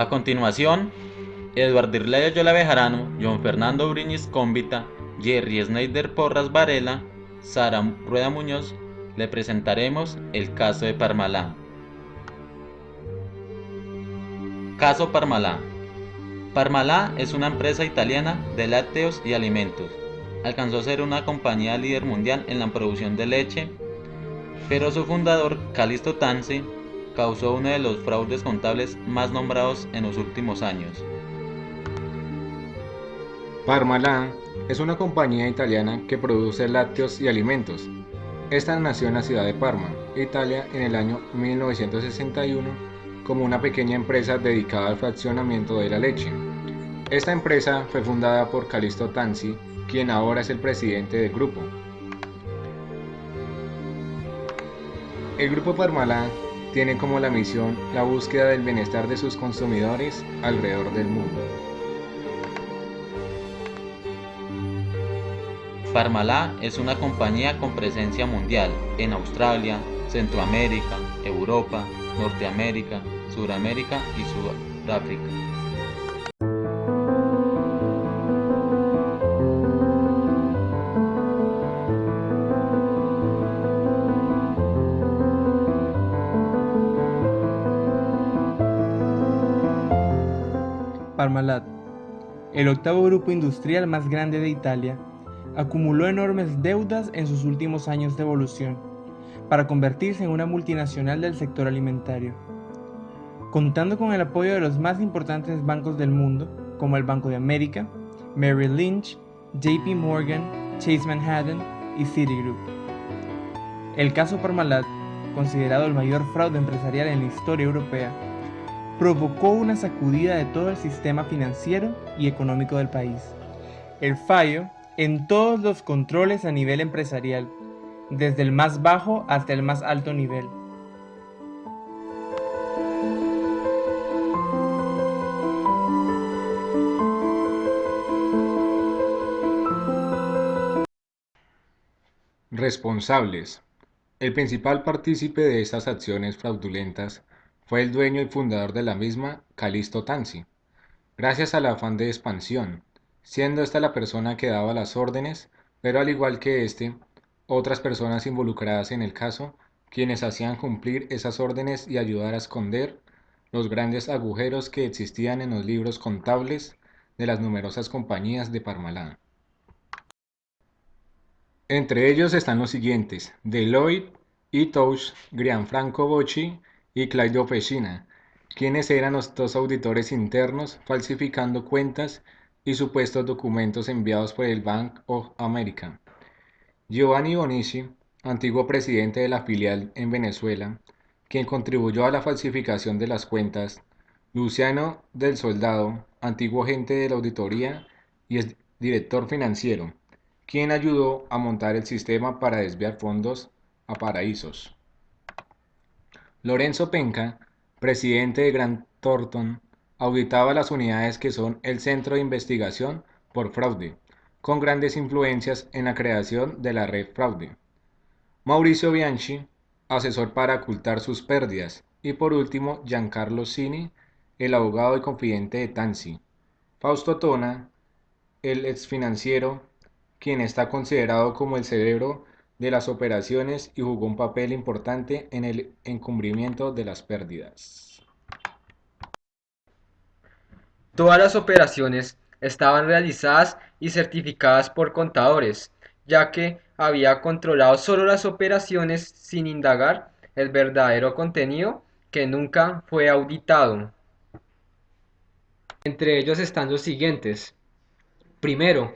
A continuación, Eduardo Irlea Bejarano, John Fernando Briñis Cómbita, Jerry Snyder Porras Varela, Sara Rueda Muñoz, le presentaremos el caso de Parmalat. Caso Parmalat. Parmalat es una empresa italiana de lácteos y alimentos. Alcanzó a ser una compañía líder mundial en la producción de leche, pero su fundador, Calixto Tanzi, causó uno de los fraudes contables más nombrados en los últimos años. Parmalat es una compañía italiana que produce lácteos y alimentos. Esta nació en la ciudad de Parma, Italia, en el año 1961 como una pequeña empresa dedicada al fraccionamiento de la leche. Esta empresa fue fundada por Calixto Tanzi, quien ahora es el presidente del grupo. El grupo Parmalat tiene como la misión la búsqueda del bienestar de sus consumidores alrededor del mundo. Parmalat es una compañía con presencia mundial en Australia, Centroamérica, Europa, Norteamérica, Suramérica y Sudáfrica. Parmalat, el octavo grupo industrial más grande de Italia, acumuló enormes deudas en sus últimos años de evolución, para convertirse en una multinacional del sector alimentario. Contando con el apoyo de los más importantes bancos del mundo, como el Banco de América, Merrill Lynch, JP Morgan, Chase Manhattan y Citigroup. El caso Parmalat, considerado el mayor fraude empresarial en la historia europea, provocó una sacudida de todo el sistema financiero y económico del país. El fallo en todos los controles a nivel empresarial, desde el más bajo hasta el más alto nivel. Responsables. El principal partícipe de estas acciones fraudulentas fue el dueño y fundador de la misma, Calixto Tanzi, gracias al afán de expansión, siendo esta la persona que daba las órdenes, pero al igual que este, otras personas involucradas en el caso, quienes hacían cumplir esas órdenes y ayudar a esconder los grandes agujeros que existían en los libros contables de las numerosas compañías de Parmalat. Entre ellos están los siguientes: Deloitte, Ethos, Gianfranco Bocci y Claudio Pecina, quienes eran los dos auditores internos falsificando cuentas y supuestos documentos enviados por el Bank of America. Giovanni Bonici, antiguo presidente de la filial en Venezuela, quien contribuyó a la falsificación de las cuentas. Luciano del Soldado, antiguo agente de la auditoría y director financiero, quien ayudó a montar el sistema para desviar fondos a paraísos. Lorenzo Penca, presidente de Grant Thornton, auditaba las unidades que son el Centro de Investigación por Fraude, con grandes influencias en la creación de la red fraude. Mauricio Bianchi, asesor para ocultar sus pérdidas. Y por último, Giancarlo Cini, el abogado y confidente de Tanzi. Fausto Tona, el exfinanciero, quien está considerado como el cerebro de las operaciones y jugó un papel importante en el encubrimiento de las pérdidas. Todas las operaciones estaban realizadas y certificadas por contadores, ya que había controlado solo las operaciones sin indagar el verdadero contenido que nunca fue auditado. Entre ellos están los siguientes. Primero,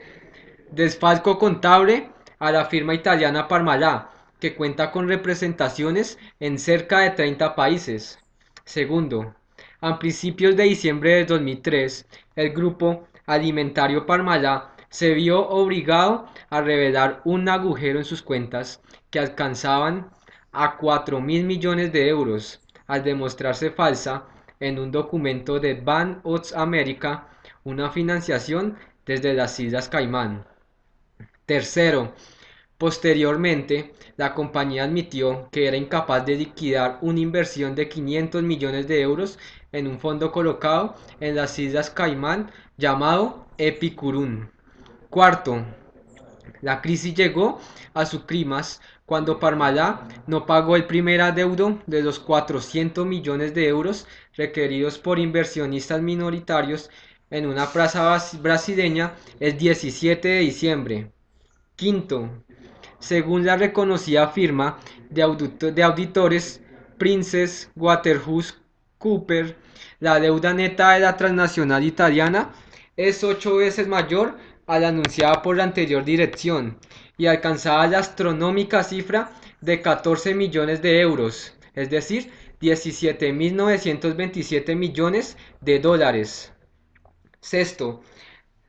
desfalco contable a la firma italiana Parmalat, que cuenta con representaciones en cerca de 30 países. Segundo, a principios de diciembre de 2003, el grupo alimentario Parmalat se vio obligado a revelar un agujero en sus cuentas que alcanzaban a 4.000 millones de euros, al demostrarse falsa en un documento de Bank of America, una financiación desde las Islas Caimán. Tercero, Posteriormente, la compañía admitió que era incapaz de liquidar una inversión de 500 millones de euros en un fondo colocado en las Islas Caimán llamado Epicurún. Cuarto, la crisis llegó a su clímax cuando Parmalat no pagó el primer adeudo de los 400 millones de euros requeridos por inversionistas minoritarios en una plaza brasileña el 17 de diciembre. Quinto, según la reconocida firma de auditores Princess Waterhouse Cooper, la deuda neta de la transnacional italiana es 8 veces mayor a la anunciada por la anterior dirección y alcanzaba la astronómica cifra de 14 millones de euros, es decir, 17.927 millones de dólares. Sexto,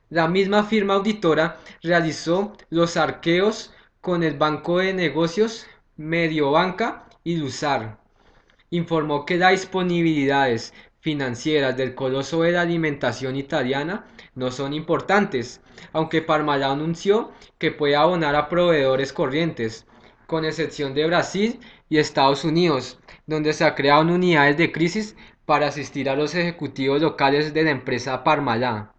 la misma firma auditora realizó los arqueos con el banco de negocios Mediobanca y Lusar. Informó que las disponibilidades financieras del coloso de la alimentación italiana no son importantes, aunque Parmalat anunció que puede abonar a proveedores corrientes, con excepción de Brasil y Estados Unidos, donde se han creado unidades de crisis para asistir a los ejecutivos locales de la empresa Parmalat.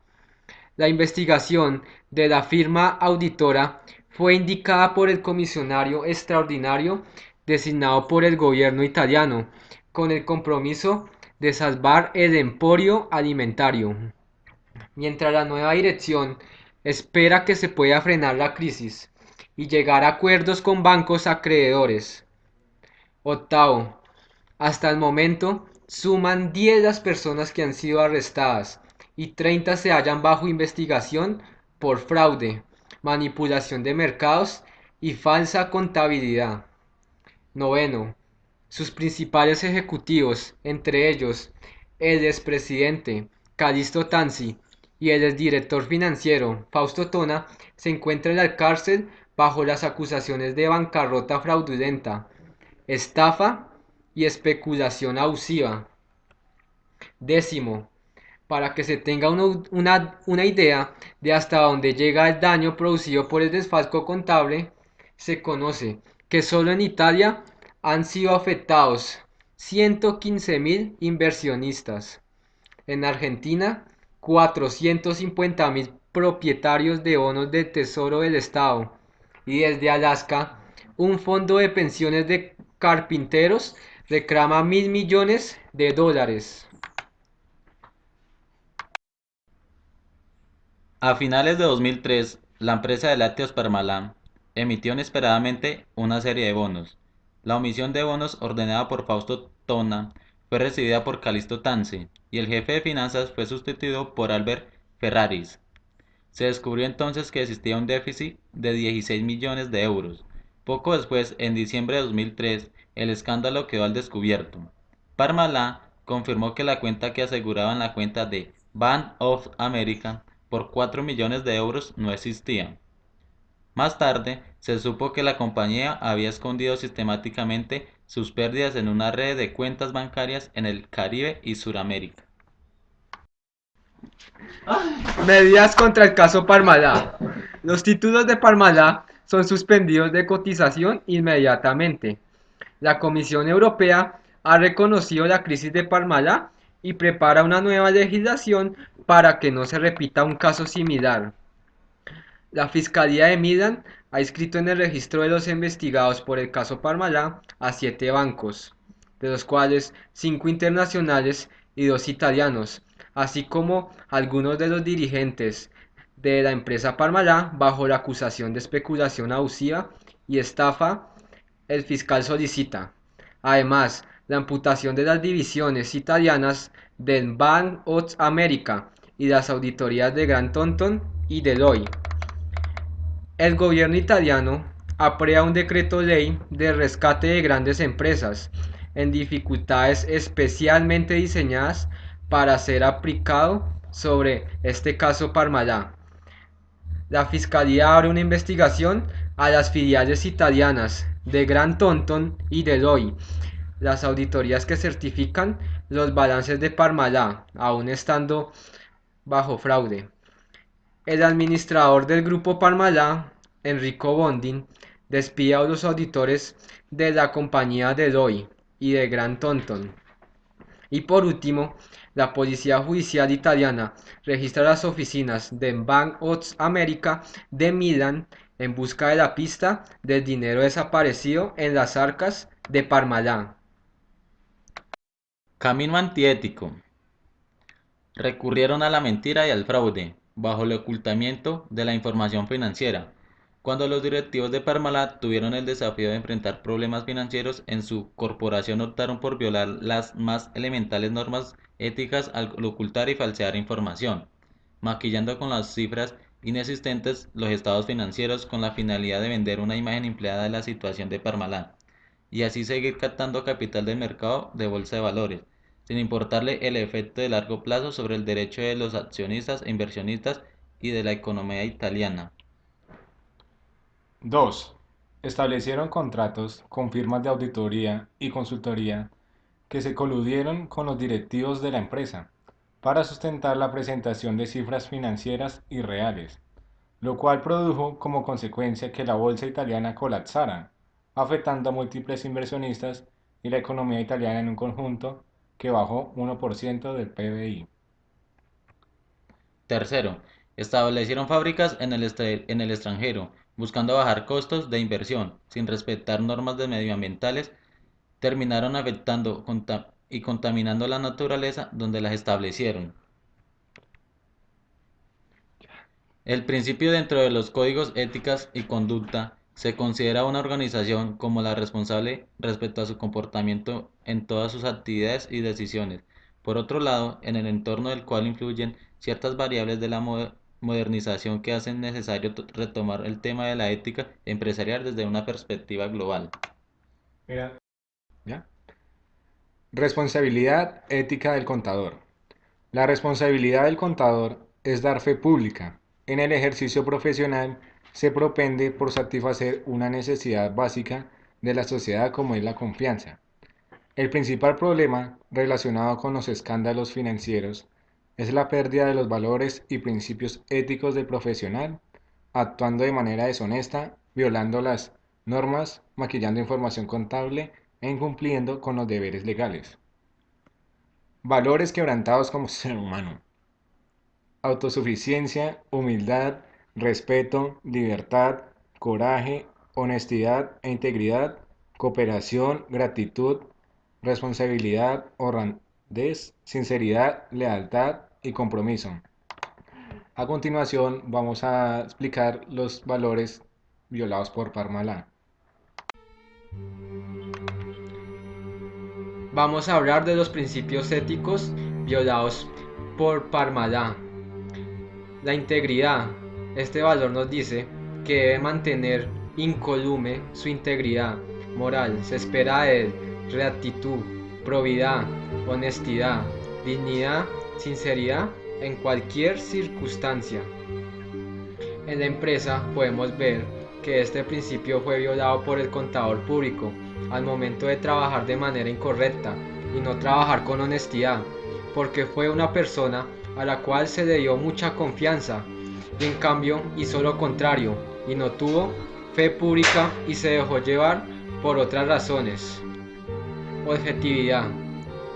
La investigación de la firma auditora fue indicada por el comisario extraordinario designado por el gobierno italiano, con el compromiso de salvar el emporio alimentario. Mientras la nueva dirección espera que se pueda frenar la crisis y llegar a acuerdos con bancos acreedores. Octavo, hasta el momento suman 10 las personas que han sido arrestadas y 30 se hallan bajo investigación por fraude, manipulación de mercados y falsa contabilidad. Noveno, sus principales ejecutivos, entre ellos el expresidente Calixto Tanzi y el exdirector financiero Fausto Tona, se encuentran en la cárcel bajo las acusaciones de bancarrota fraudulenta, estafa y especulación abusiva. Décimo, para que se tenga una idea de hasta dónde llega el daño producido por el desfalco contable, se conoce que solo en Italia han sido afectados 115.000 inversionistas, en Argentina 450.000 propietarios de bonos del Tesoro del Estado y desde Alaska un fondo de pensiones de carpinteros reclama 1.000 millones de dólares. A finales de 2003, la empresa de lácteos Parmalat emitió inesperadamente una serie de bonos. La omisión de bonos ordenada por Fausto Tona fue recibida por Calixto Tanzi y el jefe de finanzas fue sustituido por Albert Ferraris. Se descubrió entonces que existía un déficit de 16 millones de euros. Poco después, en diciembre de 2003, el escándalo quedó al descubierto. Parmalat confirmó que la cuenta que aseguraba en la cuenta de Bank of America por 4 millones de euros no existía. Más tarde, se supo que la compañía había escondido sistemáticamente sus pérdidas en una red de cuentas bancarias en el Caribe y Suramérica. Medidas contra el caso Parmalat. Los títulos de Parmalat son suspendidos de cotización inmediatamente. La Comisión Europea ha reconocido la crisis de Parmalat y prepara una nueva legislación para que no se repita un caso similar. La Fiscalía de Milán ha inscrito en el registro de los investigados por el caso Parmalat a 7 bancos, de los cuales 5 internacionales y 2 italianos, así como algunos de los dirigentes de la empresa Parmalat bajo la acusación de especulación abusiva y estafa. El fiscal solicita, además, la amputación de las divisiones italianas del Bank of America y las auditorías de Grant Thornton y Deloitte. El gobierno italiano aprueba un decreto ley de rescate de grandes empresas en dificultades especialmente diseñadas para ser aplicado sobre este caso Parmalat. La fiscalía abre una investigación a las filiales italianas de Grant Thornton y Deloitte, las auditorías que certifican los balances de Parmalat, aún estando bajo fraude. El administrador del grupo Parmalat, Enrico Bondin, despide a los auditores de la compañía Deloitte y de Grant Thornton. Y por último, la Policía Judicial italiana registra las oficinas de Bank of America de Milán en busca de la pista del dinero desaparecido en las arcas de Parmalat. Camino antiético. Recurrieron a la mentira y al fraude, bajo el ocultamiento de la información financiera. Cuando los directivos de Parmalat tuvieron el desafío de enfrentar problemas financieros en su corporación, optaron por violar las más elementales normas éticas al ocultar y falsear información, maquillando con las cifras inexistentes los estados financieros con la finalidad de vender una imagen empleada de la situación de Parmalat, y así seguir captando capital del mercado de bolsa de valores, sin importarle el efecto de largo plazo sobre el derecho de los accionistas e inversionistas y de la economía italiana. 2. Establecieron contratos con firmas de auditoría y consultoría que se coludieron con los directivos de la empresa para sustentar la presentación de cifras financieras irreales, lo cual produjo como consecuencia que la bolsa italiana colapsara, afectando a múltiples inversionistas y la economía italiana en un conjunto que bajó 1% del PBI. Tercero, establecieron fábricas en el extranjero, buscando bajar costos de inversión, sin respetar normas de medioambientales, terminaron afectando y contaminando la naturaleza donde las establecieron. El principio dentro de los códigos éticas y conducta se considera a una organización como la responsable respecto a su comportamiento en todas sus actividades y decisiones. Por otro lado, en el entorno del cual influyen ciertas variables de la modernización que hacen necesario retomar el tema de la ética empresarial desde una perspectiva global. Mira, ¿ya? Responsabilidad ética del contador. La responsabilidad del contador es dar fe pública. En el ejercicio profesional se propende por satisfacer una necesidad básica de la sociedad como es la confianza. El principal problema relacionado con los escándalos financieros es la pérdida de los valores y principios éticos del profesional, actuando de manera deshonesta, violando las normas, maquillando información contable e incumpliendo con los deberes legales. Valores quebrantados como ser humano. Autosuficiencia, humildad, respeto, libertad, coraje, honestidad e integridad, cooperación, gratitud, responsabilidad, honradez, sinceridad, lealtad y compromiso. A continuación vamos a explicar los valores violados por Parmalat. Vamos a hablar de los principios éticos violados por Parmalat. La integridad. Este valor nos dice que debe mantener incólume su integridad moral. Se espera de él rectitud, probidad, honestidad, dignidad, sinceridad en cualquier circunstancia. En la empresa podemos ver que este principio fue violado por el contador público al momento de trabajar de manera incorrecta y no trabajar con honestidad, porque fue una persona a la cual se le dio mucha confianza y en cambio hizo lo contrario y no tuvo fe pública y se dejó llevar por otras razones. Objetividad.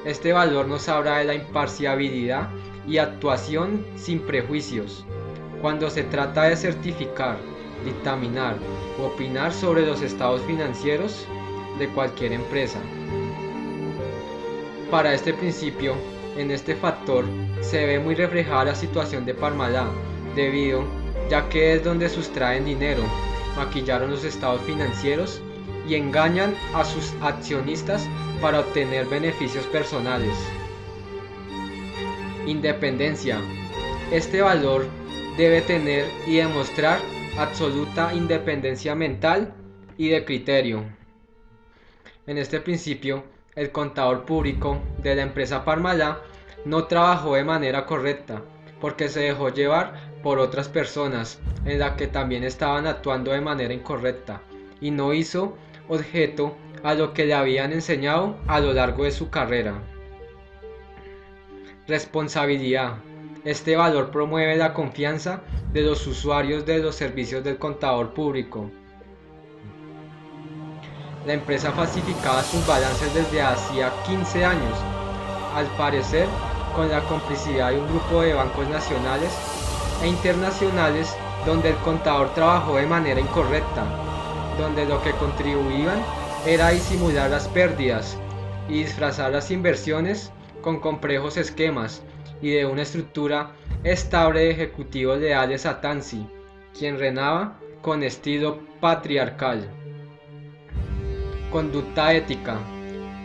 Este valor nos habla de la imparcialidad y actuación sin prejuicios. Cuando se trata de certificar, dictaminar o opinar sobre los estados financieros de cualquier empresa. Para este principio, en este factor se ve muy reflejada la situación de Parmalat, debido ya que es donde sustraen dinero, maquillaron los estados financieros y engañan a sus accionistas para obtener beneficios personales. Independencia. Este valor debe tener y demostrar absoluta independencia mental y de criterio. En este principio, el contador público de la empresa Parmalat no trabajó de manera correcta porque se dejó llevar por otras personas en las que también estaban actuando de manera incorrecta y no hizo objeto a lo que le habían enseñado a lo largo de su carrera. Responsabilidad. Este valor promueve la confianza de los usuarios de los servicios del contador público. la empresa falsificaba sus balances desde hacía 15 años, al parecer con la complicidad de un grupo de bancos nacionales e internacionales donde el contador trabajó de manera incorrecta, donde lo que contribuían era disimular las pérdidas y disfrazar las inversiones con complejos esquemas y de una estructura estable de ejecutivos leales a Tanzi, quien reinaba con estilo patriarcal. Conducta ética.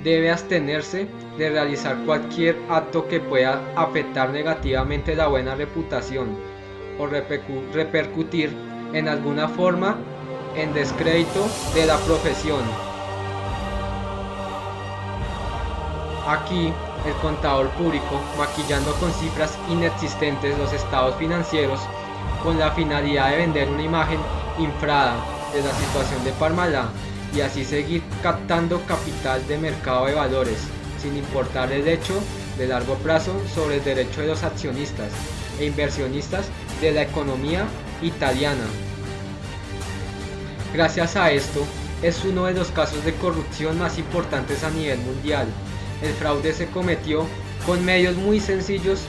Debe abstenerse de realizar cualquier acto que pueda afectar negativamente la buena reputación o repercutir en alguna forma en descrédito de la profesión. Aquí, el contador público, maquillando con cifras inexistentes los estados financieros, con la finalidad de vender una imagen inflada de la situación de Parmalat y así seguir captando capital de mercado de valores, sin importar el hecho de largo plazo sobre el derecho de los accionistas e inversionistas de la economía italiana. Gracias a esto, es uno de los casos de corrupción más importantes a nivel mundial. El fraude se cometió con medios muy sencillos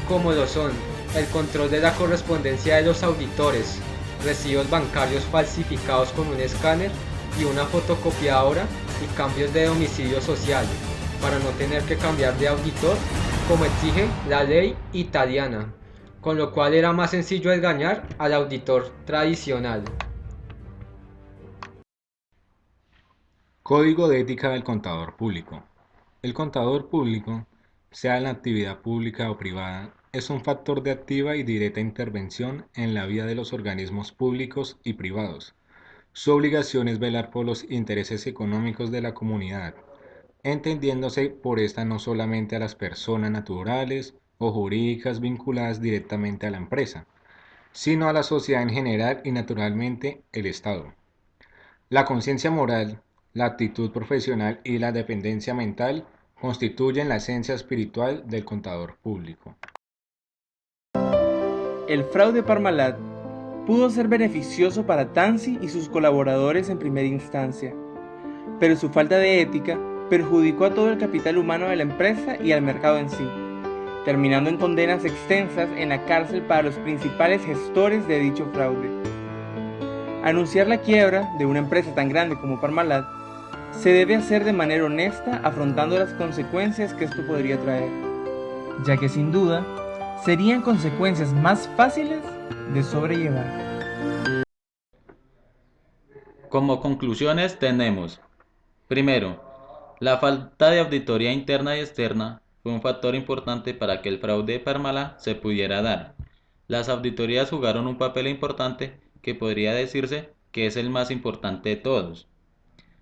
como lo son el control de la correspondencia de los auditores, recibos bancarios falsificados con un escáner y una fotocopiadora y cambios de domicilio social, para no tener que cambiar de auditor como exige la ley italiana, con lo cual era más sencillo engañar al auditor tradicional. Código de ética del contador público. El contador público, sea en la actividad pública o privada, es un factor de activa y directa intervención en la vida de los organismos públicos y privados. Su obligación es velar por los intereses económicos de la comunidad, entendiéndose por esta no solamente a las personas naturales o jurídicas vinculadas directamente a la empresa, sino a la sociedad en general y naturalmente el Estado. La conciencia moral, la actitud profesional y la dependencia mental constituyen la esencia espiritual del contador público. El fraude Parmalat pudo ser beneficioso para Tanzi y sus colaboradores en primera instancia, pero su falta de ética perjudicó a todo el capital humano de la empresa y al mercado en sí, terminando en condenas extensas en la cárcel para los principales gestores de dicho fraude. Anunciar la quiebra de una empresa tan grande como Parmalat se debe hacer de manera honesta, afrontando las consecuencias que esto podría traer, ya que sin duda serían consecuencias más fáciles de sobrellevar. Como conclusiones tenemos: primero, la falta de auditoría interna y externa fue un factor importante para que el fraude de Parmalat se pudiera dar. Las auditorías jugaron un papel importante que podría decirse que es el más importante de todos,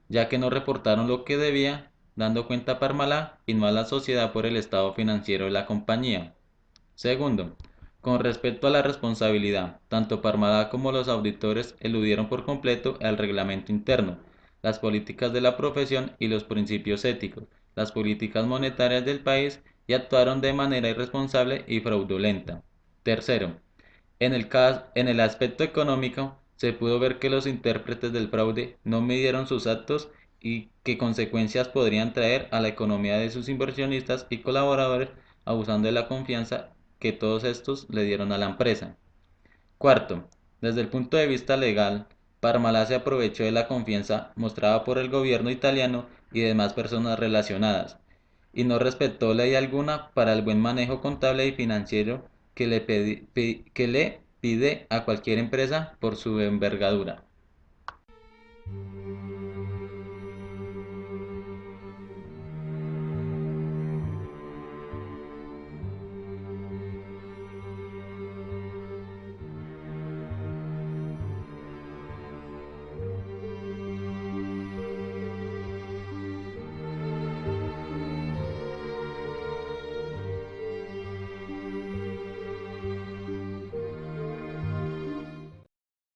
ya que no reportaron lo que debía, dando cuenta a Parmalat y no a la sociedad por el estado financiero de la compañía. Segundo, con respecto a la responsabilidad, tanto Parmalat como los auditores eludieron por completo el reglamento interno, las políticas de la profesión y los principios éticos, las políticas monetarias del país y actuaron de manera irresponsable y fraudulenta. Tercero, en el aspecto económico, se pudo ver que los intérpretes del fraude no midieron sus actos y qué consecuencias podrían traer a la economía de sus inversionistas y colaboradores, abusando de la confianza que todos estos le dieron a la empresa. Cuarto, desde el punto de vista legal, Parmalat se aprovechó de la confianza mostrada por el gobierno italiano y demás personas relacionadas, y no respetó ley alguna para el buen manejo contable y financiero que le pide a cualquier empresa por su envergadura.